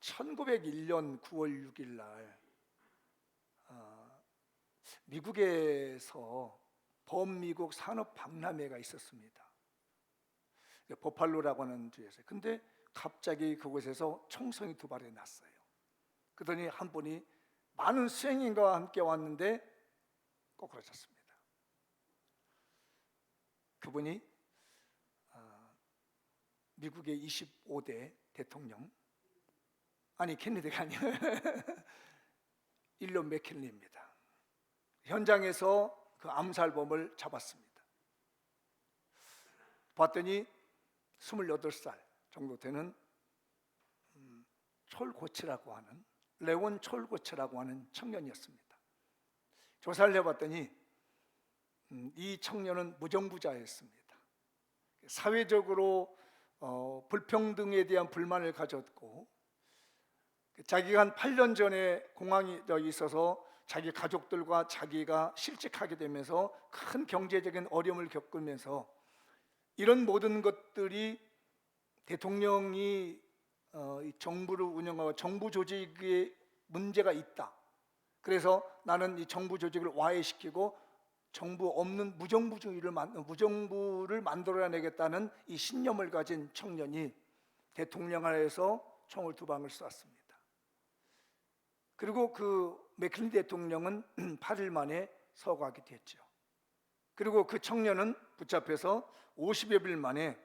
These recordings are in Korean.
1901년 9월 6일 날 미국에서 범미국 산업 박람회가 있었습니다. 버팔로라고 하는 주에서. 근데 갑자기 그곳에서 총성이 두 발이 났어요. 그러더니 한 분이 많은 수행인과 함께 왔는데 꼬꾸라졌습니다. 그분이 미국의 25대 대통령, 아니 케네디가 아니에요. 일론 맥킨리입니다. 현장에서 그 암살범을 잡았습니다. 봤더니 28살 정도 되는 촐고치라고 하는, 레온 촐고치라고 하는 청년이었습니다. 조사를 해봤더니 이 청년은 무정부자였습니다. 사회적으로 불평등에 대한 불만을 가졌고, 자기가 한 8년 전에 공황이 있어서 자기 가족들과 자기가 실직하게 되면서 큰 경제적인 어려움을 겪으면서 이런 모든 것들이 대통령이 정부를 운영하고 정부 조직에 문제가 있다. 그래서 나는 이 정부 조직을 와해시키고 정부 없는 무정부를 만들어내겠다는 이 신념을 가진 청년이 대통령하에서 총을 두 방을 쐈습니다. 그리고 그 맥킨리 대통령은 8일 만에 서거하게 됐죠. 그리고 그 청년은 붙잡혀서 50여 일 만에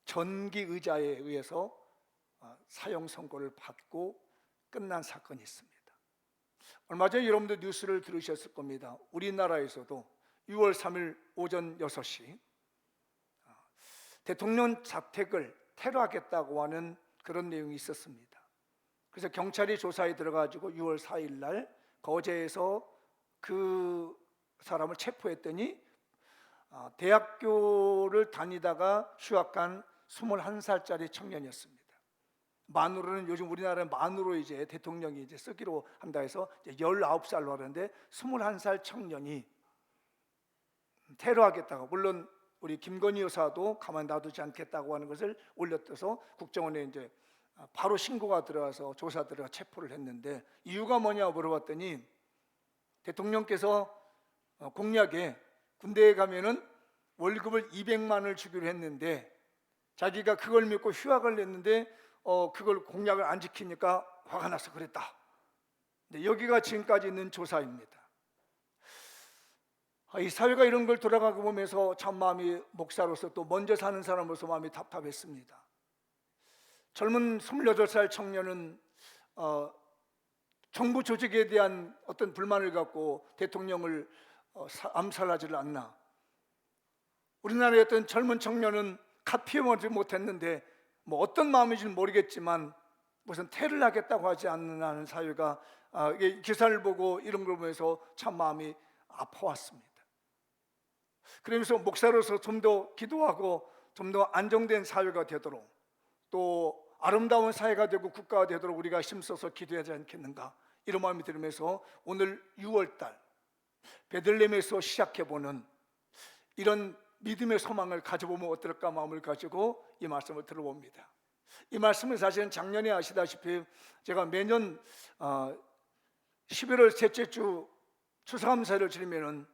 전기 의자에 의해서 사형 선고를 받고 끝난 사건이 있습니다. 얼마 전에 여러분들 뉴스를 들으셨을 겁니다. 우리나라에서도 6월 3일 오전 6시 대통령 자택을 테러하겠다고 하는 그런 내용이 있었습니다. 그래서 경찰이 조사에 들어가지고 6월 4일 날 거제에서 그 사람을 체포했더니 대학교를 다니다가 휴학한 21살짜리 청년이었습니다. 만으로는 요즘 우리나라는 만으로 이제 대통령이 이제 쓰기로 한다 해서 이제 19살로 하는데 21살 청년이 테러하겠다고, 물론 우리 김건희 여사도 가만 놔두지 않겠다고 하는 것을 올렸어서 국정원에 이제 바로 신고가 들어와서 조사 들어가 체포를 했는데, 이유가 뭐냐 물어봤더니 대통령께서 공약에 군대에 가면은 월급을 200만을 주기로 했는데 자기가 그걸 믿고 휴학을 냈는데 그걸 공약을 안 지키니까 화가 나서 그랬다. 근데 여기가 지금까지 있는 조사입니다. 이 사회가 이런 걸 돌아가고 보면서 참 마음이, 목사로서 또 먼저 사는 사람으로서 마음이 답답했습니다. 젊은 28살 청년은 정부 조직에 대한 어떤 불만을 갖고 대통령을 암살하지를 않나. 우리나라의 어떤 젊은 청년은 갓 피워보지 못했는데 뭐 어떤 마음인지는 모르겠지만 무슨 테러를 하겠다고 하지 않는 사회가 기사를 보고 이런 걸 보면서 참 마음이 아파왔습니다. 그러면서 목사로서 좀 더 기도하고 좀 더 안정된 사회가 되도록, 또 아름다운 사회가 되고 국가가 되도록 우리가 힘써서 기도하지 않겠는가, 이런 마음이 들으면서 오늘 6월달 베들레헴에서 시작해보는 이런 믿음의 소망을 가져보면 어떨까 마음을 가지고 이 말씀을 들어봅니다. 이 말씀은 사실은 작년에 아시다시피 제가 매년 11월 셋째 주 추수감사를 지내면은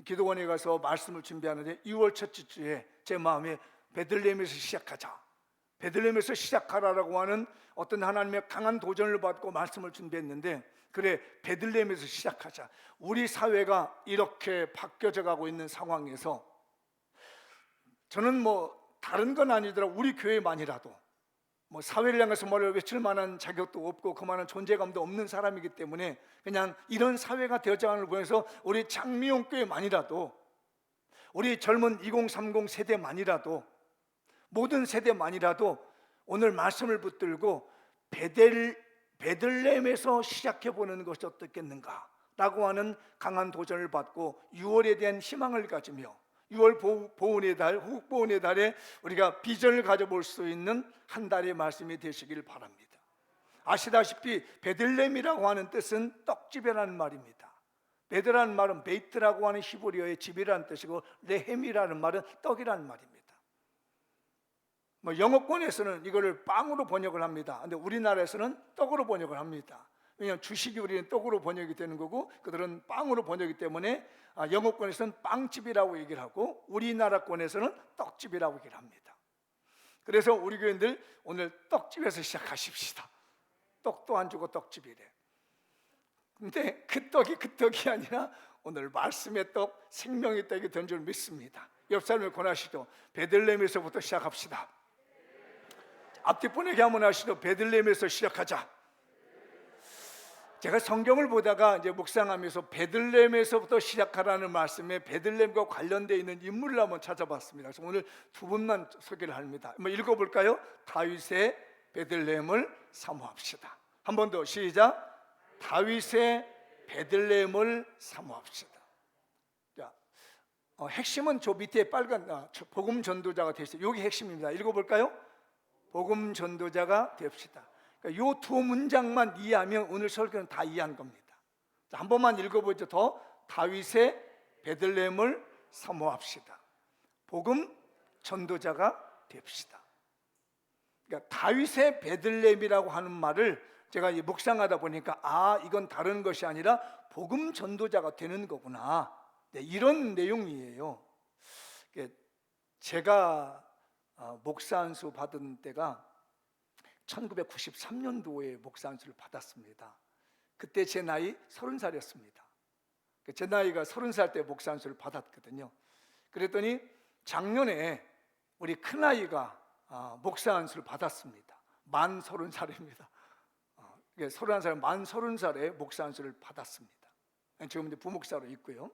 기도원에 가서 말씀을 준비하는데 6월 첫째 주에 제 마음에 베들레헴에서 시작하자, 베들레헴에서 시작하라라고 하는 어떤 하나님의 강한 도전을 받고 말씀을 준비했는데, 그래 베들레헴에서 시작하자. 우리 사회가 이렇게 바뀌어져 가고 있는 상황에서 저는 뭐 다른 건 아니더라도 우리 교회만이라도 뭐 사회를 향해서 머리를 외칠 만한 자격도 없고 그만한 존재감도 없는 사람이기 때문에 그냥 이런 사회가 되어져가는 걸 보면서 우리 장미용 교회만이라도, 우리 젊은 2030 세대만이라도, 모든 세대만이라도 오늘 말씀을 붙들고 베들레헴에서 시작해보는 것이 어떻겠는가 라고 하는 강한 도전을 받고 6월에 대한 희망을 가지며 6월 보훈의 달, 호국보훈의 달에 우리가 비전을 가져볼 수 있는 한 달의 말씀이 되시길 바랍니다. 아시다시피 베들레헴이라고 하는 뜻은 떡집이라는 말입니다. 베드라는 말은 베이트라고 하는 히브리어의 집이라는 뜻이고, 레헴이라는 말은 떡이라는 말입니다. 뭐 영어권에서는 이거를 빵으로 번역을 합니다. 근데 우리나라에서는 떡으로 번역을 합니다. 왜냐하면 주식이 우리는 떡으로 번역이 되는 거고 그들은 빵으로 번역이기 때문에 영어권에서는 빵집이라고 얘기를 하고 우리나라권에서는 떡집이라고 얘기를 합니다. 그래서 우리 교인들 오늘 떡집에서 시작하십시다. 떡도 안 주고 떡집이래. 근데 그 떡이 그 떡이 아니라 오늘 말씀의 떡, 생명의 떡이 된 줄 믿습니다. 옆 사람을 권하시죠. 베들레헴에서부터 시작합시다. 앞뒤 분에게 한번 하시죠. 베들레헴에서 시작하자. 제가 성경을 보다가 이제 묵상하면서 베들레헴에서부터 시작하라는 말씀에 베들레헴과 관련되어 있는 인물을 한번 찾아봤습니다. 그래서 오늘 두 분만 소개를 합니다. 한번 읽어볼까요? 다윗의 베들레헴을 사모합시다. 한 번 더 시작. 다윗의 베들레헴을 사모합시다. 자, 핵심은 저 밑에 빨간 복음 전도자가 되시죠. 여기 핵심입니다. 읽어볼까요? 복음 전도자가 됩시다. 이 두 문장만 이해하면 오늘 설교는 다 이해한 겁니다. 자, 한 번만 읽어보죠. 더. 다윗의 베들레헴을 사모합시다. 복음 전도자가 됩시다. 그러니까 다윗의 베들레헴이라고 하는 말을 제가 묵상하다 보니까 이건 다른 것이 아니라 복음 전도자가 되는 거구나. 네, 이런 내용이에요. 제가 목사 안수 받은 때가 1993년도에 목사 안수를 받았습니다. 그때 제 나이 30살이었습니다. 제 나이가 30살 때 목사 안수를 받았거든요. 그랬더니 작년에 우리 큰아이가 목사 안수를 받았습니다. 만 30살입니다. 31살, 만 30살에 목사 안수를 받았습니다. 지금 이제 부목사로 있고요.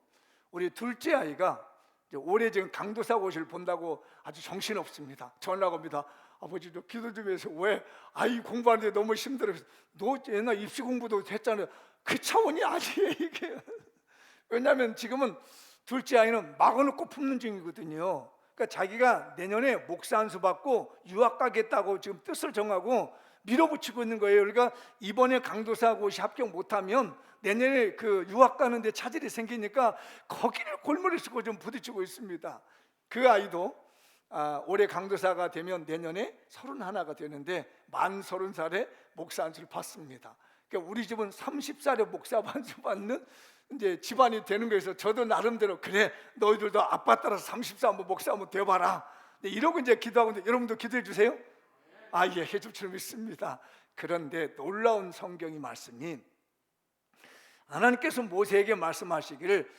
우리 둘째 아이가 올해 지금 강도사고시를 본다고 아주 정신없습니다. 전화가 옵니다. 아버지 저 기도 좀 해서. 왜? 아이 공부하는데 너무 힘들어서. 너 옛날 입시 공부도 했잖아요. 그 차원이 아니에요 이게. 왜냐하면 지금은 둘째 아이는 막아놓고 품는 중이거든요. 그러니까 자기가 내년에 목사 안수 받고 유학 가겠다고 지금 뜻을 정하고 밀어붙이고 있는 거예요. 그러니까 이번에 강도사고시 합격 못하면 내년에 그 유학 가는데 차질이 생기니까 거기를 골머리 쓰고 좀 부딪히고 있습니다. 그 아이도 올해 강도사가 되면 내년에 31가 되는데 만 30살에 목사 안수를 받습니다. 그러니까 우리 집은 30살에 목사 안수 받는 이제 집안이 되는 거에서 저도 나름대로 그래 너희들도 아빠 따라서 30살 한번 목사 한번 돼봐라. 이러고 이제 기도하고 있는데 여러분도 기도해 주세요. 예, 해줄 줄 믿습니다. 그런데 놀라운 성경이 말씀이 하나님께서 모세에게 말씀하시기를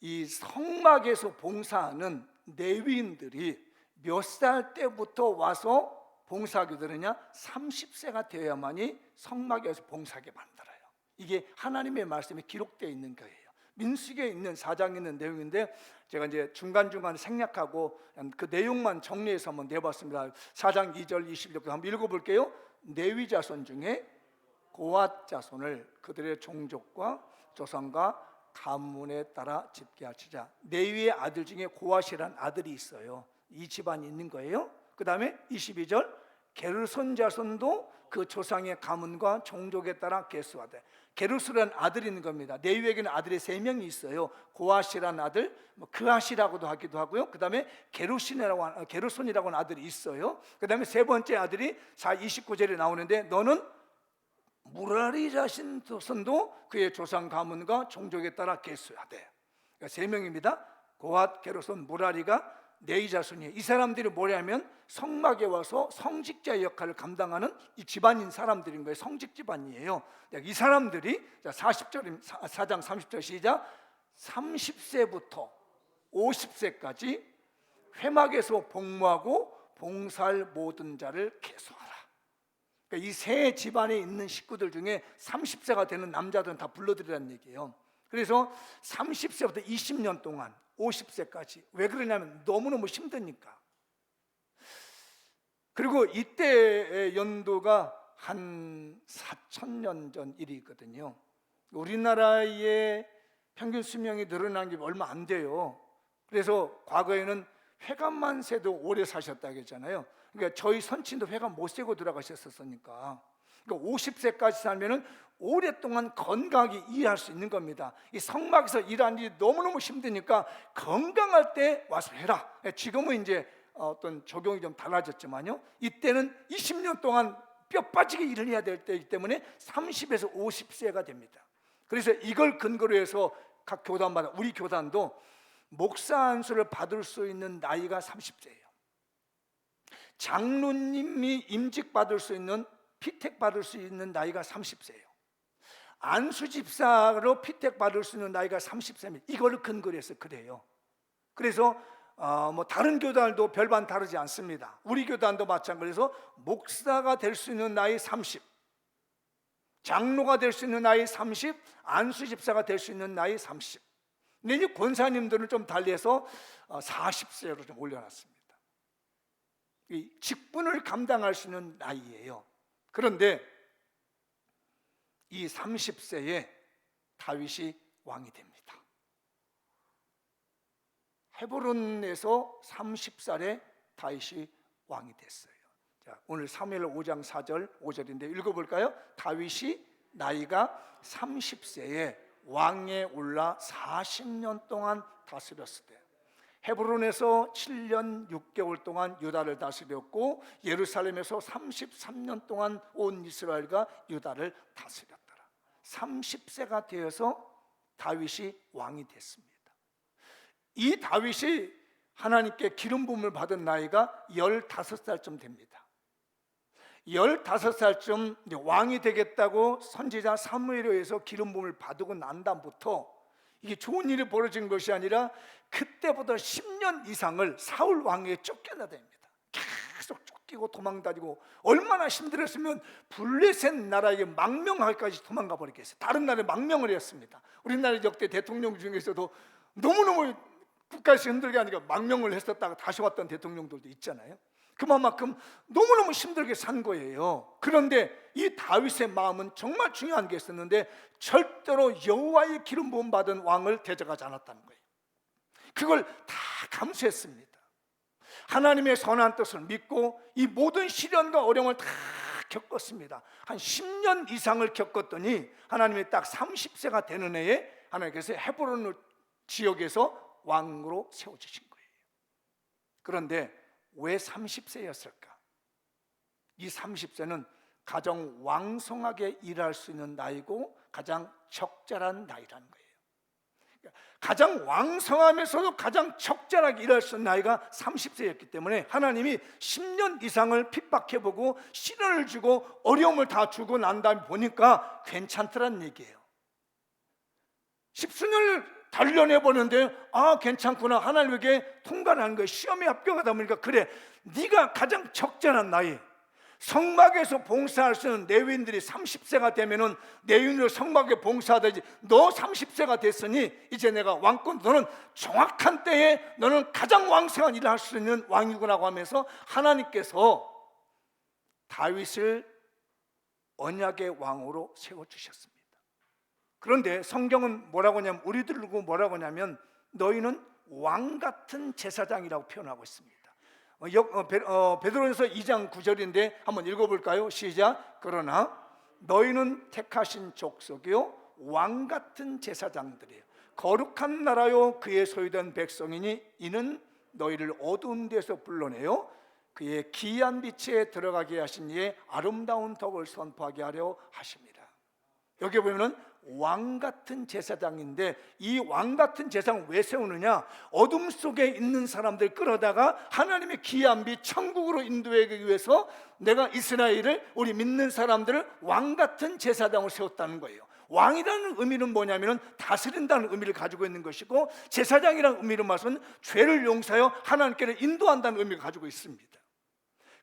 이 성막에서 봉사하는 레위인들이 몇 살 때부터 와서 봉사하게 되느냐? 30세가 되어야만이 성막에서 봉사하게 만들어요. 이게 하나님의 말씀에 기록되어 있는 거예요. 민수기에 있는 4장에 있는 내용인데 제가 이제 중간중간 생략하고 그 내용만 정리해서 한번 내봤습니다. 4장 2절 21절 한번 읽어볼게요. 레위 자손 중에 고앗 자손을 그들의 종족과 조상과 가문에 따라 집계하시자. 레위의 아들 중에 고앗이란 아들이 있어요. 이 집안이 있는 거예요. 그 다음에 22절 게르손 자손도 그 조상의 가문과 종족에 따라 계수하되. 게르손이라는 아들이 있는 겁니다. 레위에게는 아들이 3명이 있어요. 고앗이라는 아들, 그앗이라고도 하기도 하고요. 그 다음에 게르손이라고 하는 아들이 있어요. 그 다음에 세 번째 아들이 29절에 나오는데 너는 무라리 자손도 그의 조상 가문과 종족에 따라 계수하되. 그러니까 3명입니다. 고앗, 게르손, 무라리가 레위 자손이에요. 이 사람들이 뭐냐면 성막에 와서 성직자 역할을 감당하는 이 집안인 사람들인 거예요. 성직 집안이에요. 이 사람들이 4장 30절 시작. 30세부터 50세까지 회막에서 복무하고 봉사할 모든 자를 계수하라. 그러니까 이 세 집안에 있는 식구들 중에 30세가 되는 남자들은 다 불러들이라는 얘기예요. 그래서 30세부터 20년 동안 50세까지. 왜 그러냐면 너무너무 힘드니까. 그리고 이때의 연도가 한 4,000년 전 일이거든요. 우리나라의 평균 수명이 늘어난 게 얼마 안 돼요. 그래서 과거에는 회관만 세도 오래 사셨다고 했잖아요. 그러니까 저희 선친도 회관 못 세고 돌아가셨었으니까. 그러니까 50세까지 살면은 오랫동안 건강하게 일할 수 있는 겁니다. 이 성막에서 일하는 일이 너무너무 힘드니까 건강할 때 와서 해라. 지금은 이제 어떤 적용이 좀 달라졌지만요, 이때는 20년 동안 뼈 빠지게 일을 해야 될 때이기 때문에 30에서 50세가 됩니다. 그래서 이걸 근거로 해서 각 교단마다, 우리 교단도 목사 안수를 받을 수 있는 나이가 30세예요. 장로님이 임직 받을 수 있는, 피택 받을 수 있는 나이가 30세예요. 안수 집사로 피택 받을 수 있는 나이가 30세입니다. 이거를 근거로 해서 그래요. 그래서 뭐 다른 교단도 별반 다르지 않습니다. 우리 교단도 마찬가지로 목사가 될 수 있는 나이 30, 장로가 될 수 있는 나이 30, 안수 집사가 될 수 있는 나이 30. 근데 이제 권사님들은 좀 달리해서 40세로 좀 올려놨습니다. 이 직분을 감당할 수 있는 나이예요. 그런데 이 30세에 다윗이 왕이 됩니다. 헤브론에서 30살에 다윗이 왕이 됐어요. 자, 오늘 사무엘 5장 4절 5절인데 읽어볼까요? 다윗이 나이가 30세에 왕에 올라 40년 동안 다스렸을 때, 헤브론에서 7년 6개월 동안 유다를 다스렸고 예루살렘에서 33년 동안 온 이스라엘과 유다를 다스렸더라. 30세가 되어서 다윗이 왕이 됐습니다. 이 다윗이 하나님께 기름 부음을 받은 나이가 15살쯤 됩니다. 15살쯤 왕이 되겠다고 선지자 사무엘에 의해서 기름 부음을 받고 난 다음부터 이게 좋은 일이 벌어진 것이 아니라 그때부터 10년 이상을 사울 왕에게 쫓겨다닙니다. 계속 쫓기고 도망다니고, 얼마나 힘들었으면 블레셋 나라에게 망명하기까지 도망가 버리겠어요. 다른 나라에 망명을 했습니다. 우리나라 역대 대통령 중에서도 너무너무 국가에서 힘들게 하니까 망명을 했었다가 다시 왔던 대통령들도 있잖아요. 그만큼 너무너무 힘들게 산 거예요. 그런데 이 다윗의 마음은 정말 중요한 게 있었는데 절대로 여호와의 기름 부음 받은 왕을 대적하지 않았다는 거예요. 그걸 다 감수했습니다. 하나님의 선한 뜻을 믿고 이 모든 시련과 어려움을 다 겪었습니다. 한 10년 이상을 겪었더니 하나님이 딱 30세가 되는 해에 하나님께서 헤브론 지역에서 왕으로 세워주신 거예요. 그런데 왜 30세였을까? 이 30세는 가장 왕성하게 일할 수 있는 나이고 가장 적절한 나이라는 거예요. 가장 왕성하면서도 가장 적절하게 일할 수 있는 나이가 30세였기 때문에 하나님이 10년 이상을 핍박해보고 시련을 주고 어려움을 다 주고 난 다음에 보니까 괜찮더란 얘기예요. 10수년을 단련해보는데 괜찮구나, 하나님에게 통과를 하는 거예요. 시험에 합격하다 보니까 그래, 네가 가장 적절한 나이, 성막에서 봉사할 수 있는 레위인들이 30세가 되면은 레위인으로 성막에 봉사하듯이 너 30세가 됐으니 이제 내가 왕권, 너는 정확한 때에 너는 가장 왕성한 일을 할 수 있는 왕이구나 하면서 하나님께서 다윗을 언약의 왕으로 세워주셨습니다. 그런데 성경은 뭐라고 하냐면, 우리들을 두고 뭐라고 하냐면 너희는 왕같은 제사장이라고 표현하고 있습니다. 베드로전서 2장 9절인데 한번 읽어볼까요? 시작. 그러나 너희는 택하신 족속이요 왕같은 제사장들이에요. 거룩한 나라요 그의 소유된 백성이니 이는 너희를 어두운 데서 불러내요 그의 기이한 빛에 들어가게 하신 이의 아름다운 덕을 선포하게 하려 하십니다. 여기 보면은 왕같은 제사장인데 이 왕같은 제사장을 왜 세우느냐? 어둠 속에 있는 사람들 끌어다가 하나님의 기이한 빛 천국으로 인도하기 위해서 내가 이스라엘을, 우리 믿는 사람들을 왕같은 제사장을 세웠다는 거예요. 왕이라는 의미는 뭐냐면 다스린다는 의미를 가지고 있는 것이고, 제사장이라는 의미로 말은 죄를 용서하여 하나님께로 인도한다는 의미를 가지고 있습니다.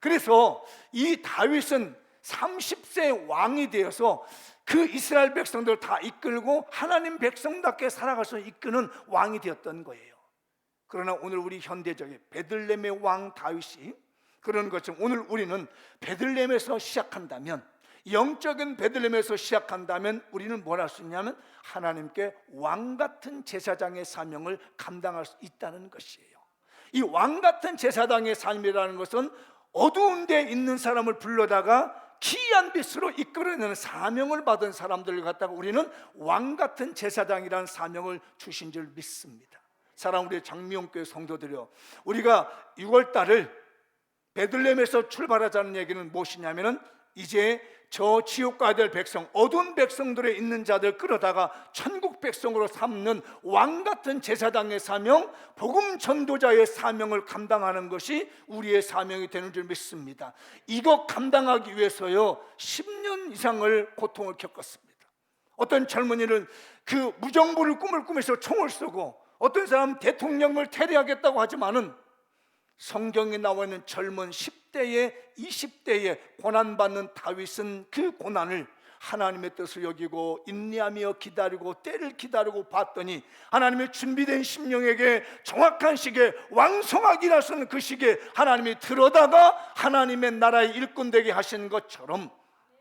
그래서 이 다윗은 30세 왕이 되어서 그 이스라엘 백성들을 다 이끌고 하나님 백성답게 살아갈 수 이끄는 왕이 되었던 거예요. 그러나 오늘 우리 현대적인 베들레헴의 왕 다윗이 그런 것처럼 오늘 우리는 베들레헴에서 시작한다면, 영적인 베들레헴에서 시작한다면 우리는 뭘 할 수 있냐면 하나님께 왕같은 제사장의 사명을 감당할 수 있다는 것이에요. 이 왕같은 제사장의 삶이라는 것은 어두운 데 있는 사람을 불러다가 기이한 빛으로 이끌어내는 사명을 받은 사람들을 갖다가 우리는 왕같은 제사장이라는 사명을 주신 줄 믿습니다. 사랑 우리 장미용교회 성도들이요, 우리가 6월 달을 베들레헴에서 출발하자는 얘기는 무엇이냐면은 이제 저 지옥 가야 될 백성, 어두운 백성들에 있는 자들 끌어다가 천국 백성으로 삼는 왕같은 제사장의 사명, 복음 전도자의 사명을 감당하는 것이 우리의 사명이 되는 줄 믿습니다. 이거 감당하기 위해서요 10년 이상을 고통을 겪었습니다. 어떤 젊은이는 그 무정부를 꿈을 꾸면서 총을 쏘고, 어떤 사람은 대통령을 테리하겠다고 하지만은 성경에 나와 있는 젊은 10대에 20대에 고난받는 다윗은 그 고난을 하나님의 뜻을 여기고 인내하며 기다리고 때를 기다리고 봤더니 하나님의 준비된 심령에게 정확한 시기에 왕성하게 일하시는 그 시기에 하나님이 들어다가 하나님의 나라의 일꾼 되게 하신 것처럼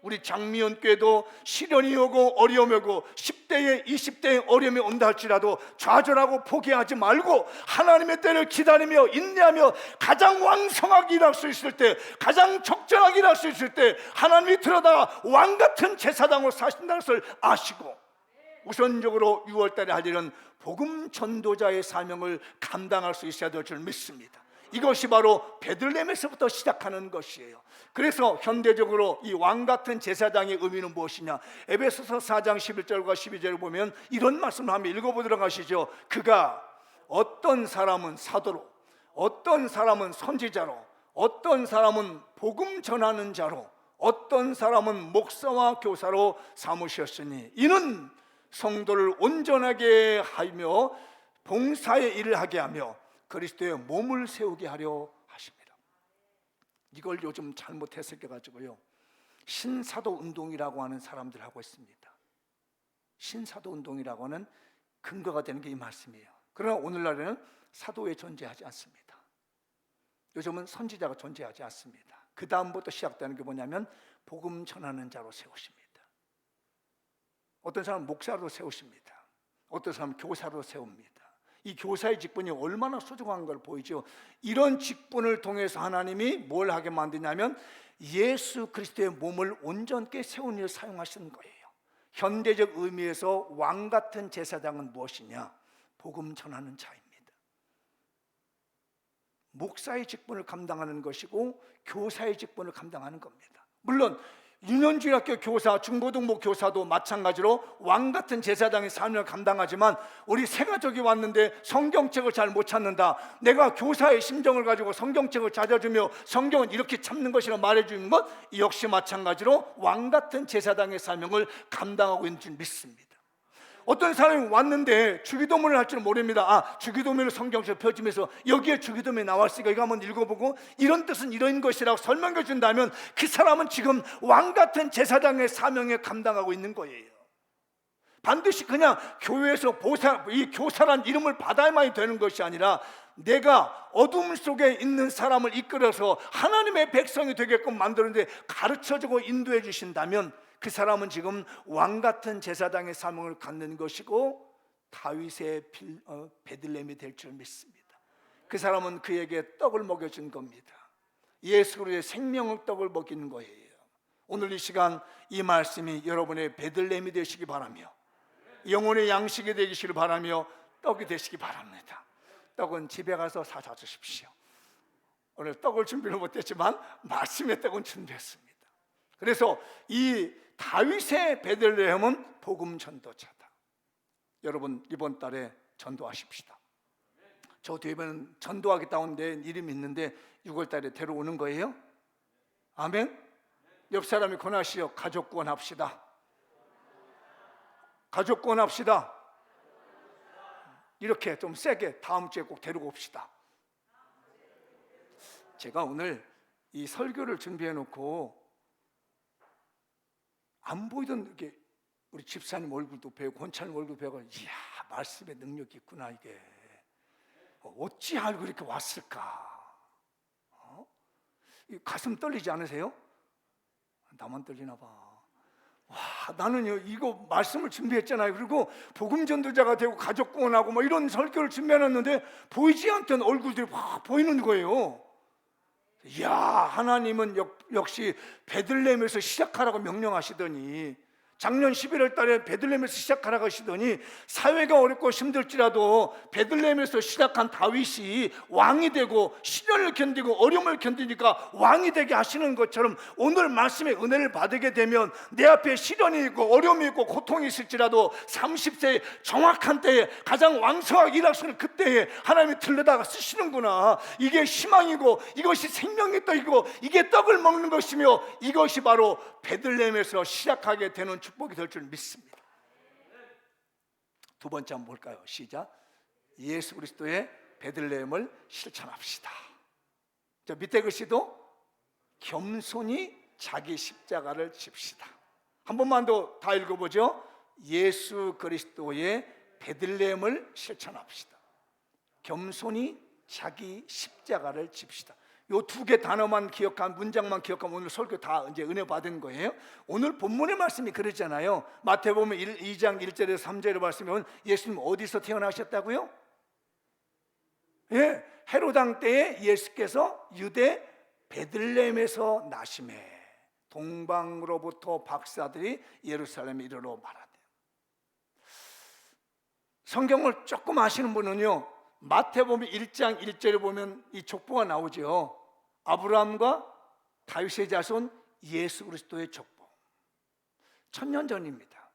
우리 장미연교회도 시련이 오고 어려움이 오고 10대에 20대에 어려움이 온다 할지라도 좌절하고 포기하지 말고 하나님의 때를 기다리며 인내하며 가장 왕성하게 일할 수 있을 때, 가장 적절하게 일할 수 있을 때 하나님이 들어다가 왕같은 제사장으로 사신다는 것을 아시고, 우선적으로 6월 달에 할 일은 복음 전도자의 사명을 감당할 수 있어야 될 줄 믿습니다. 이것이 바로 베들레헴에서부터 시작하는 것이에요. 그래서 현대적으로 이 왕같은 제사장의 의미는 무엇이냐, 에베소서 4장 11절과 12절을 보면 이런 말씀을 한번 읽어보도록 하시죠. 그가 어떤 사람은 사도로, 어떤 사람은 선지자로, 어떤 사람은 복음 전하는 자로, 어떤 사람은 목사와 교사로 삼으셨으니 이는 성도를 온전하게 하며 봉사의 일을 하게 하며 그리스도의 몸을 세우게 하려 하십니다. 이걸 요즘 잘못 해석해가지고요 신사도 운동이라고 하는 사람들 하고 있습니다. 신사도 운동이라고 하는 근거가 되는 게 이 말씀이에요. 그러나 오늘날에는 사도에 존재하지 않습니다. 요즘은 선지자가 존재하지 않습니다. 그 다음부터 시작되는 게 뭐냐면 복음 전하는 자로 세우십니다. 어떤 사람은 목사로 세우십니다. 어떤 사람은 교사로 세웁니다. 이 교사의 직분이 얼마나 소중한 걸 보이죠. 이런 직분을 통해서 하나님이 뭘 하게 만드냐면 예수 그리스도의 몸을 온전케 세우는 일을 사용하시는 거예요. 현대적 의미에서 왕같은 제사장은 무엇이냐? 복음 전하는 자입니다. 목사의 직분을 감당하는 것이고 교사의 직분을 감당하는 겁니다. 물론 유년주일학교 교사, 중고등부 교사도 마찬가지로 왕같은 제사장의 사명을 감당하지만 우리 새 가족이 왔는데 성경책을 잘 못 찾는다, 내가 교사의 심정을 가지고 성경책을 찾아주며 성경은 이렇게 참는 것이라 말해주는 것 역시 마찬가지로 왕같은 제사장의 사명을 감당하고 있는 줄 믿습니다. 어떤 사람이 왔는데 주기도문을 할 줄 모릅니다. 주기도문을 성경책을 펴주면서 여기에 주기도문이 나왔으니까 이거 한번 읽어보고 이런 뜻은 이런 것이라고 설명해 준다면 그 사람은 지금 왕같은 제사장의 사명에 감당하고 있는 거예요. 반드시 그냥 교회에서 이 교사란 이름을 받아야만 되는 것이 아니라 내가 어둠 속에 있는 사람을 이끌어서 하나님의 백성이 되게끔 만드는데 가르쳐주고 인도해 주신다면 그 사람은 지금 왕같은 제사장의 사명을 갖는 것이고 다윗의 베들레헴이 될 줄 믿습니다. 그 사람은 그에게 떡을 먹여준 겁니다. 예수 그리스도의 생명의 떡을 먹이는 거예요. 오늘 이 시간 이 말씀이 여러분의 베들레헴이 되시기 바라며 영혼의 양식이 되시기를 바라며 떡이 되시기 바랍니다. 떡은 집에 가서 사다 주십시오. 오늘 떡을 준비를 못했지만 말씀의 떡은 준비했습니다. 그래서 이 다윗의 베들레헴은 복음 전도자다. 여러분 이번 달에 전도하십시다. 저 뒤에는 전도하겠다는 데 이름이 있는데 6월 달에 데려오는 거예요. 아멘. 옆 사람이 권하시오. 가족 구원합시다. 가족 구원합시다. 이렇게 좀 세게 다음 주에 꼭 데리고 옵시다. 제가 오늘 이 설교를 준비해 놓고 안 보이던 이렇게 우리 집사님 얼굴도 배우고 권차님 얼굴도 배우고, 이야 말씀의 능력이 있구나. 이게 어찌 알고 이렇게 왔을까? 가슴 떨리지 않으세요? 나만 떨리나 봐. 와, 나는요 이거 말씀을 준비했잖아요. 그리고 복음 전도자가 되고 가족 구원하고 뭐 이런 설교를 준비해놨는데 보이지 않던 얼굴들이 확 보이는 거예요. 이야, 하나님은 역시 베들레헴에서 시작하라고 명령하시더니 작년 11월 달에 베들레헴에서 시작하라고 하시더니 사회가 어렵고 힘들지라도 베들레헴에서 시작한 다윗이 왕이 되고 시련을 견디고 어려움을 견디니까 왕이 되게 하시는 것처럼 오늘 말씀의 은혜를 받게 되면 내 앞에 시련이 있고 어려움이 있고 고통이 있을지라도 30세의 정확한 때에 가장 왕성하게 일하시는 그때에 하나님이 들려다가 쓰시는구나. 이게 희망이고 이것이 생명의 떡이고 이게 떡을 먹는 것이며 이것이 바로 베들레헴에서 시작하게 되는 축복이 될 줄 믿습니다. 두 번째 한번 볼까요? 시작. 예수 그리스도의 베들레헴을 실천합시다. 저 밑에 글씨도 겸손히 자기 십자가를 집시다. 한 번만 더 다 읽어보죠. 예수 그리스도의 베들레헴을 실천합시다. 겸손히 자기 십자가를 집시다. 요 두 개 단어만 기억한 문장만 기억하면 오늘 설교 다 이제 은혜 받은 거예요. 오늘 본문의 말씀이 그러잖아요. 마태복음 2장 1절에서 3절의 말씀이면 예수님 어디서 태어나셨다고요? 예, 헤롯 왕 때에 예수께서 유대 베들레헴에서 나심에 동방으로부터 박사들이 예루살렘에 이르러 말하되. 성경을 조금 아시는 분은요, 마태복음 1장 1절에 보면 이 족보가 나오죠. 아브라함과 다윗의 자손 예수 그리스도의 족보. 1000년 전입니다.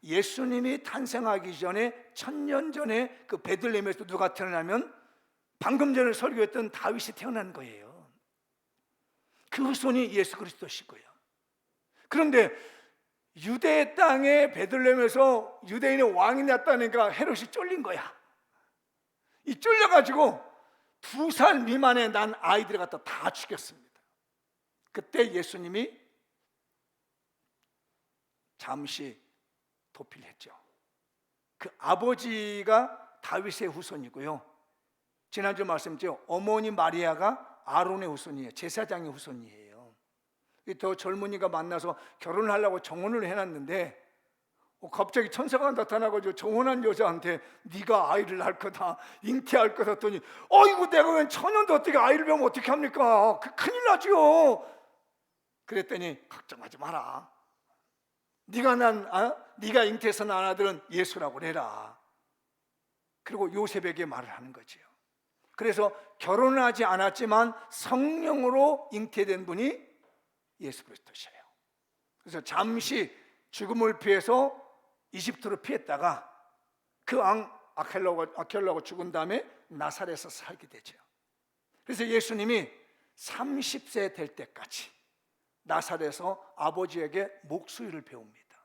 예수님이 탄생하기 전에 1000년 전에 그 베들레헴에서 누가 태어나면 방금 전에 설교했던 다윗이 태어난 거예요. 그 후손이 예수 그리스도시고요. 그런데 유대 땅의 베들레헴에서 유대인의 왕이 났다니까 헤롯이 쫄린 거야. 이 쫄려가지고 2살 미만에 난 아이들을 갖다 다 죽였습니다. 그때 예수님이 잠시 도피를 했죠. 그 아버지가 다윗의 후손이고요. 지난주 말씀드렸죠. 어머니 마리아가 아론의 후손이에요. 제사장의 후손이에요. 더 젊은이가 만나서 결혼하려고 정혼을 해놨는데 갑자기 천사가 나타나가지고 정혼한 여자한테 네가 아이를 낳을 거다, 잉태할 거다 했더니 어이구 내가 웬 처녀인데 어떻게 아이를 배우면 어떻게 합니까? 큰일 나죠. 그랬더니 걱정하지 마라. 네가 잉태해서 난 아들은 예수라고 그래라. 그리고 요셉에게 말을 하는 거죠. 그래서 결혼하지 않았지만 성령으로 잉태된 분이 예수 그리스도셔요. 그래서 잠시 죽음을 피해서 이집트로 피했다가 그 왕 아켈라가 죽은 다음에 나사렛에서 살게 되죠. 그래서 예수님이 30세 될 때까지 나사렛에서 아버지에게 목수일을 배웁니다.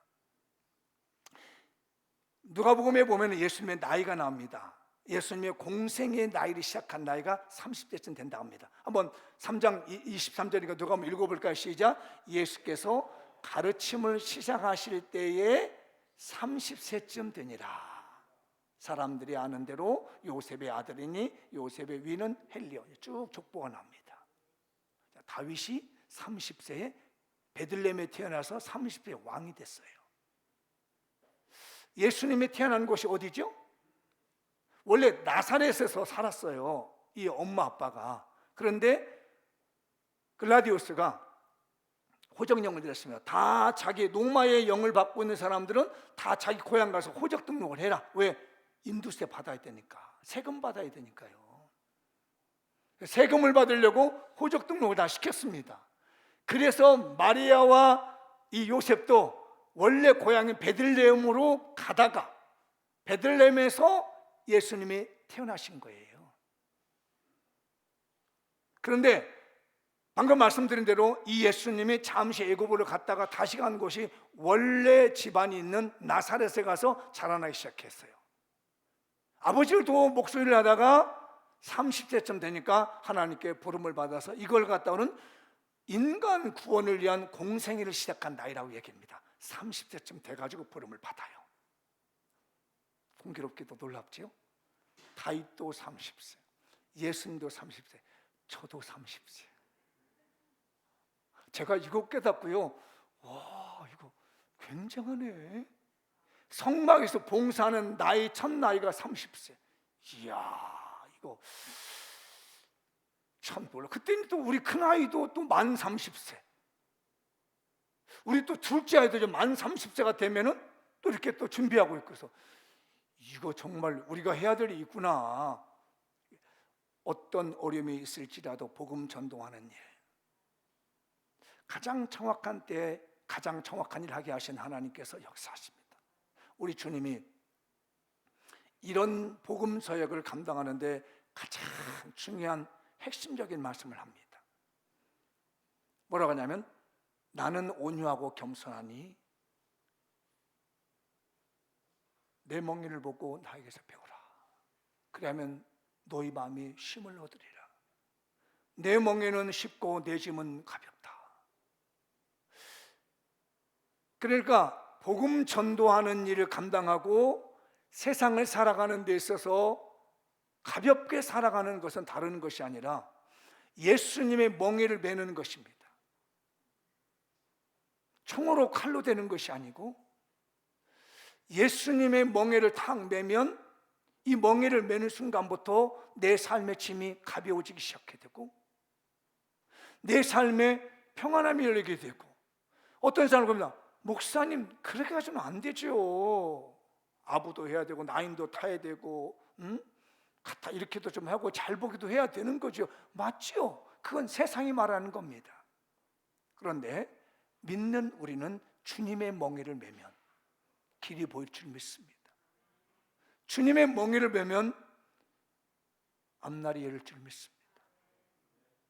누가복음에 보면 예수님의 나이가 나옵니다. 예수님의 공생의 나이를 시작한 나이가 30세쯤 된다고 합니다. 한번 3장 23절이니까 누가 한번 읽어볼까요? 시작. 예수께서 가르침을 시작하실 때에 30세쯤 되니라. 사람들이 아는 대로 요셉의 아들이니 요셉의 위는 헬리오. 쭉 족보가 납니다. 다윗이 30세에 베들레헴에 태어나서 30세에 왕이 됐어요. 예수님이 태어난 곳이 어디죠? 원래 나사렛에서 살았어요. 이 엄마 아빠가. 그런데 글라디우스가 호적령을 내렸습니다. 다 자기 노마의 영을 받고 있는 사람들은 다 자기 고향 가서 호적 등록을 해라. 왜? 인두세 받아야 되니까. 세금 받아야 되니까요. 세금을 받으려고 호적 등록을 다 시켰습니다. 그래서 마리아와 이 요셉도 원래 고향인 베들레헴으로 가다가 베들레헴에서 예수님이 태어나신 거예요. 그런데 방금 말씀드린 대로 이 예수님이 잠시 애굽으로 갔다가 다시 간 곳이 원래 집안이 있는 나사렛에 가서 자라나기 시작했어요. 아버지를 도 목소리를 하다가 30세쯤 되니까 하나님께 부름을 받아서 이걸 갖다는 인간 구원을 위한 공생애를 시작한 나이라고 얘기합니다. 30세쯤 돼가지고 부름을 받아요. 공교롭게도 놀랍지요? 다윗도 30세, 예수님도 30세, 저도 30세. 제가 이거 깨닫고요, 와, 이거 굉장하네. 성막에서 봉사하는 나이, 첫 나이가 30세. 이야, 이거 참 놀라. 그때는 또 우리 큰아이도 또 만 30세. 우리 또 둘째 아이도 만 30세가 되면은 또 이렇게 또 준비하고 있고서 이거 정말 우리가 해야 될 일이 있구나. 어떤 어려움이 있을지라도 복음 전도하는 일, 가장 정확한 때에 가장 정확한 일을 하게 하신 하나님께서 역사하십니다. 우리 주님이 이런 복음 서역을 감당하는데 가장 중요한 핵심적인 말씀을 합니다. 뭐라고 하냐면 나는 온유하고 겸손하니 내 멍에를 보고 나에게서 배우라. 그러면 너희 마음이 쉼을 얻으리라. 내 멍에는 쉽고 내 짐은 가볍다. 그러니까 복음 전도하는 일을 감당하고 세상을 살아가는 데 있어서 가볍게 살아가는 것은 다른 것이 아니라 예수님의 멍에를 매는 것입니다. 총으로 칼로 되는 것이 아니고 예수님의 멍에를 탁 매면 이 멍에를 매는 순간부터 내 삶의 짐이 가벼워지기 시작하게 되고 내 삶에 평안함이 열리게 되고 어떤 사람은 그럽니다. 목사님 그렇게 하시면 안 되죠. 아부도 해야 되고 나인도 타야 되고 갖다 이렇게도 좀 하고 잘 보기도 해야 되는 거죠. 맞죠? 그건 세상이 말하는 겁니다. 그런데 믿는 우리는 주님의 멍에를 매면 길이 보일 줄 믿습니다. 주님의 멍에를 매면 앞날이 열릴 줄 믿습니다.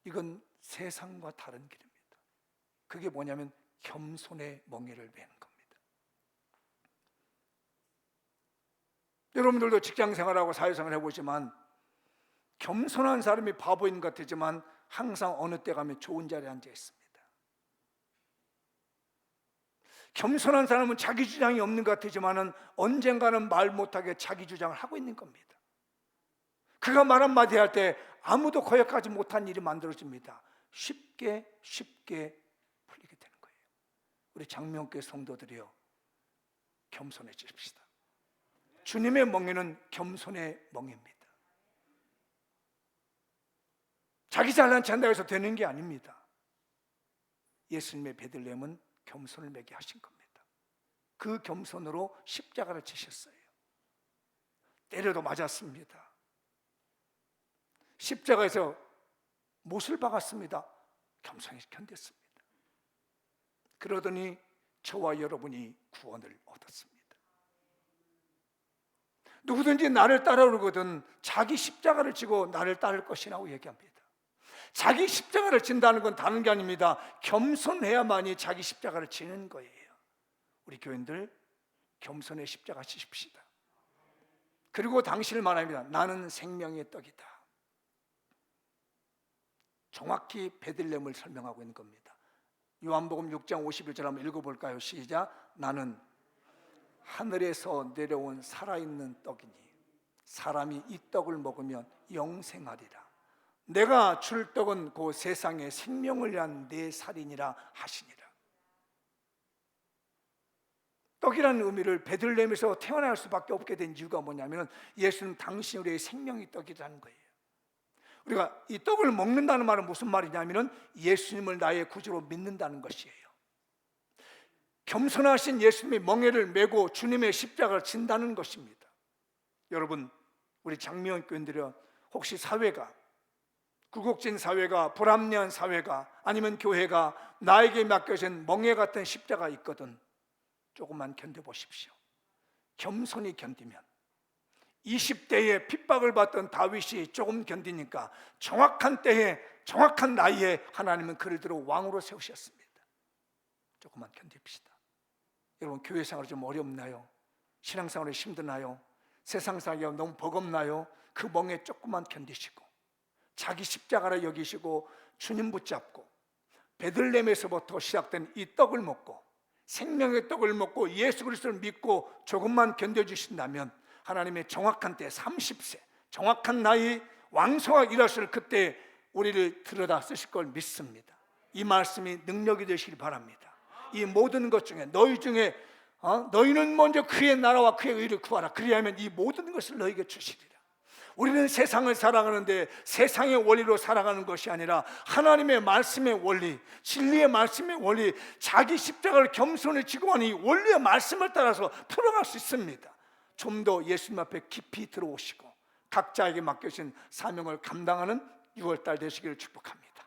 이건 세상과 다른 길입니다. 그게 뭐냐면 겸손의 멍에를 매는 겁니다. 여러분들도 직장생활하고 사회생활 해보지만 겸손한 사람이 바보인 것 같지만 항상 어느 때 가면 좋은 자리에 앉아 있습니다. 겸손한 사람은 자기 주장이 없는 것 같지만 언젠가는 말 못하게 자기 주장을 하고 있는 겁니다. 그가 말 한마디 할 때 아무도 거역하지 못한 일이 만들어집니다. 쉽게 풀리게 되는 거예요. 우리 장명교회 성도들이요, 겸손해집시다. 주님의 멍에는 겸손의 멍입니다. 자기 잘난 체 한다고 해서 되는 게 아닙니다. 예수님의 베들레헴은 겸손을 매게 하신 겁니다. 그 겸손으로 십자가를 지셨어요. 때려도 맞았습니다. 십자가에서 못을 박았습니다. 겸손히 견뎠습니다. 그러더니 저와 여러분이 구원을 얻었습니다. 누구든지 나를 따르거든 자기 십자가를 지고 나를 따를 것이라고 얘기합니다. 자기 십자가를 진다는 건 다른 게 아닙니다. 겸손해야만이 자기 십자가를 지는 거예요. 우리 교인들 겸손의 십자가 지십시다. 그리고 당신을 말합니다. 나는 생명의 떡이다. 정확히 베들레헴을 설명하고 있는 겁니다. 요한복음 6장 51절 한번 읽어볼까요? 시작. 나는 하늘에서 내려온 살아있는 떡이니 사람이 이 떡을 먹으면 영생하리라. 내가 줄 떡은 그 세상의 생명을 위한 내 살이니라 하시니라. 떡이라는 의미를 베들레헴에서 태어날 수밖에 없게 된 이유가 뭐냐면 예수는 당신 우리의 생명이 떡이라는 거예요. 우리가 이 떡을 먹는다는 말은 무슨 말이냐면 예수님을 나의 구주로 믿는다는 것이에요. 겸손하신 예수님의 멍에를 메고 주님의 십자가를 진다는 것입니다. 여러분, 우리 장미원 교인들은 혹시 사회가, 굴곡진 사회가, 불합리한 사회가, 아니면 교회가 나에게 맡겨진 멍에 같은 십자가 있거든 조금만 견뎌보십시오. 겸손히 견디면 20대에 핍박을 받던 다윗이 조금 견디니까 정확한 때에 정확한 나이에 하나님은 그를 들어 왕으로 세우셨습니다. 조금만 견딥시다. 여러분, 교회 생활이 좀 어렵나요? 신앙생활이 힘드나요? 세상살이가 너무 버겁나요? 그 멍에 조금만 견디시고 자기 십자가를 여기시고 주님 붙잡고 베들레헴에서부터 시작된 이 떡을 먹고 생명의 떡을 먹고 예수 그리스도를 믿고 조금만 견뎌주신다면 하나님의 정확한 때 30세 정확한 나이 왕성하게 일하실 그때 우리를 들여다 쓰실 걸 믿습니다. 이 말씀이 능력이 되시길 바랍니다. 이 모든 것 중에 너희 중에 너희는 먼저 그의 나라와 그의 의를 구하라. 그리하면 이 모든 것을 너희에게 주시리라. 우리는 세상을 살아가는데 세상의 원리로 살아가는 것이 아니라 하나님의 말씀의 원리, 진리의 말씀의 원리, 자기 십자가를 겸손히 지고 하는 이 원리의 말씀을 따라서 풀어갈 수 있습니다. 좀 더 예수님 앞에 깊이 들어오시고 각자에게 맡겨진 사명을 감당하는 6월달 되시기를 축복합니다.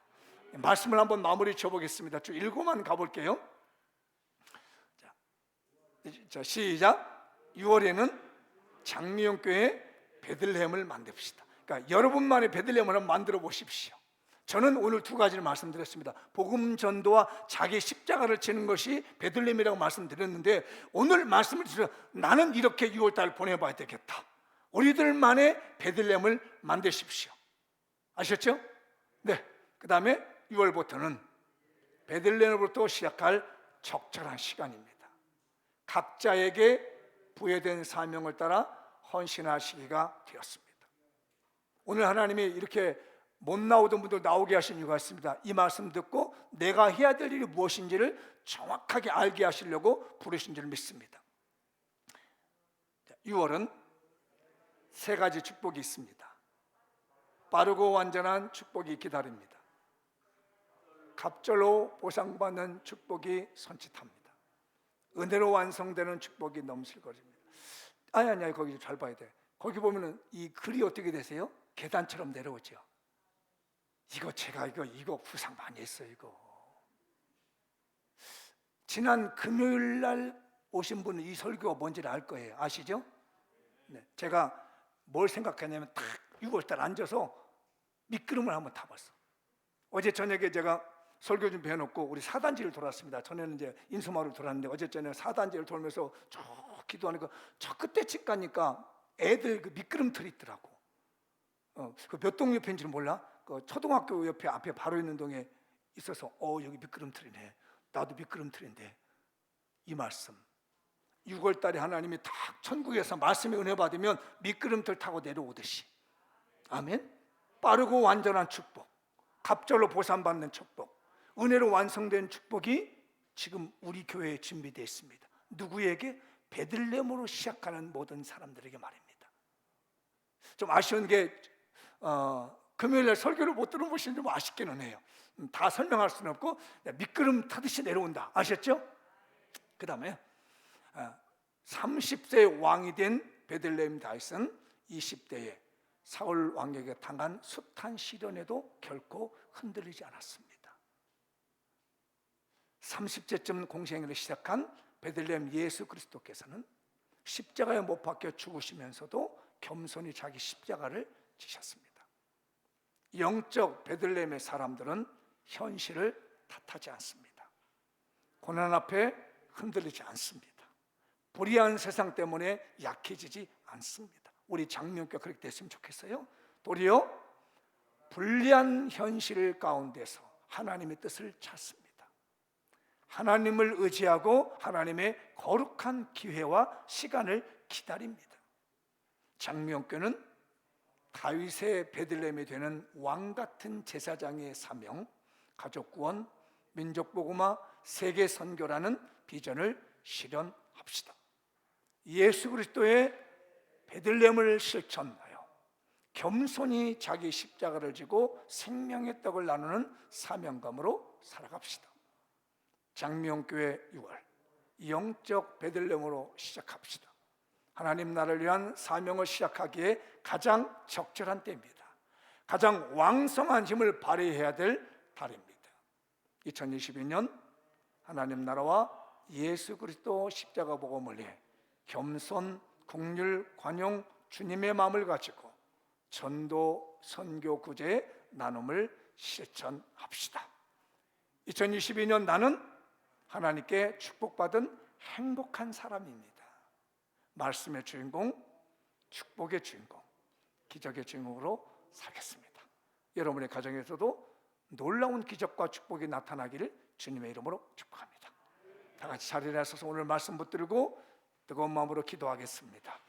말씀을 한번 마무리 지어보겠습니다. 쭉 읽고만 가볼게요. 자, 시작. 6월에는 장미영교회 베들레헴을 만듭시다. 그러니까 여러분만의 베들레헴을 한번 만들어 보십시오. 저는 오늘 두 가지를 말씀드렸습니다. 복음 전도와 자기 십자가를 지는 것이 베들레헴이라고 말씀드렸는데, 오늘 말씀을 드려 나는 이렇게 6월달 보내봐야 되겠다. 우리들만의 베들레헴을 만드십시오. 아셨죠? 네. 그 다음에 6월부터는 베들레헴으로부터 시작할 적절한 시간입니다. 각자에게 부여된 사명을 따라 헌신하시기가 되었습니다. 오늘 하나님이 이렇게 못 나오던 분들 나오게 하신 이유가 있습니다. 이 말씀 듣고 내가 해야 될 일이 무엇인지를 정확하게 알게 하시려고 부르신 줄 믿습니다. 6월은 세 가지 축복이 있습니다. 빠르고 완전한 축복이 기다립니다. 갑절로 보상받는 축복이 손짓합니다. 은혜로 완성되는 축복이 넘실거립니다. 아니 거기 잘 봐야 돼. 거기 보면은 이 글이 어떻게 되세요? 계단처럼 내려오죠. 제가 이거 구상 많이 했어요. 이거 지난 금요일 날 오신 분은 이 설교가 뭔지를 알 거예요. 아시죠? 네, 제가 뭘 생각했냐면 딱 6월달 앉아서 미끄럼을 한번 타봤어. 어제 저녁에 제가 설교 좀 배워놓고 우리 사단지를 돌았습니다. 전에는 이제 인수마을을 돌았는데 어제 저녁에 사단지를 돌면서 쭉 기도하니까 저 끝에쯤 가니까 애들 그 미끄럼틀이 있더라고. 그 몇 동 옆인지는 몰라. 그 초등학교 옆에 앞에 바로 있는 동에 있어서 여기 미끄럼틀이네. 나도 미끄럼틀인데 이 말씀 6월달에 하나님이 딱 천국에서 말씀의 은혜 받으면 미끄럼틀 타고 내려오듯이, 아멘. 빠르고 완전한 축복, 갑절로 보상받는 축복, 은혜로 완성된 축복이 지금 우리 교회에 준비되어 있습니다. 누구에게? 베들레헴으로 시작하는 모든 사람들에게 말입니다. 좀 아쉬운 게 금요일날 설교를 못 들어보시는 좀 아쉽기는 해요. 다 설명할 수는 없고 미끄럼 타듯이 내려온다. 아셨죠? 그 다음에 30세 왕이 된 베들레헴 다윗은 20대에 사울 왕에게 당한 숱한 시련에도 결코 흔들리지 않았습니다. 30세쯤 공생애를 시작한 베들레헴 예수 그리스도께서는 십자가에 못 박혀 죽으시면서도 겸손히 자기 십자가를 지셨습니다. 영적 베들레헴의 사람들은 현실을 탓하지 않습니다. 고난 앞에 흔들리지 않습니다. 불의한 세상 때문에 약해지지 않습니다. 우리 장명교가 그렇게 됐으면 좋겠어요. 도리어 불리한 현실 가운데서 하나님의 뜻을 찾습니다. 하나님을 의지하고 하나님의 거룩한 기회와 시간을 기다립니다. 장명교는 다윗의 베들레헴이 되는 왕같은 제사장의 사명, 가족구원, 민족복음화, 세계선교라는 비전을 실현합시다. 예수 그리스도의 베들레헴을 실천하여 겸손히 자기 십자가를 지고 생명의 떡을 나누는 사명감으로 살아갑시다. 장명교회 6월 영적 베들레헴으로 시작합시다. 하나님 나라를 위한 사명을 시작하기에 가장 적절한 때입니다. 가장 왕성한 힘을 발휘해야 될 달입니다. 2022년 하나님 나라와 예수 그리스도 십자가 복음을 위해 겸손, 긍휼, 관용, 주님의 마음을 가지고 전도, 선교, 구제의 나눔을 실천합시다. 2022년 나는 하나님께 축복받은 행복한 사람입니다. 말씀의 주인공, 축복의 주인공, 기적의 주인공으로 살겠습니다. 여러분의 가정에서도 놀라운 기적과 축복이 나타나기를 주님의 이름으로 축복합니다. 다 같이 자리에 서서 오늘 말씀 붙들고 뜨거운 마음으로 기도하겠습니다.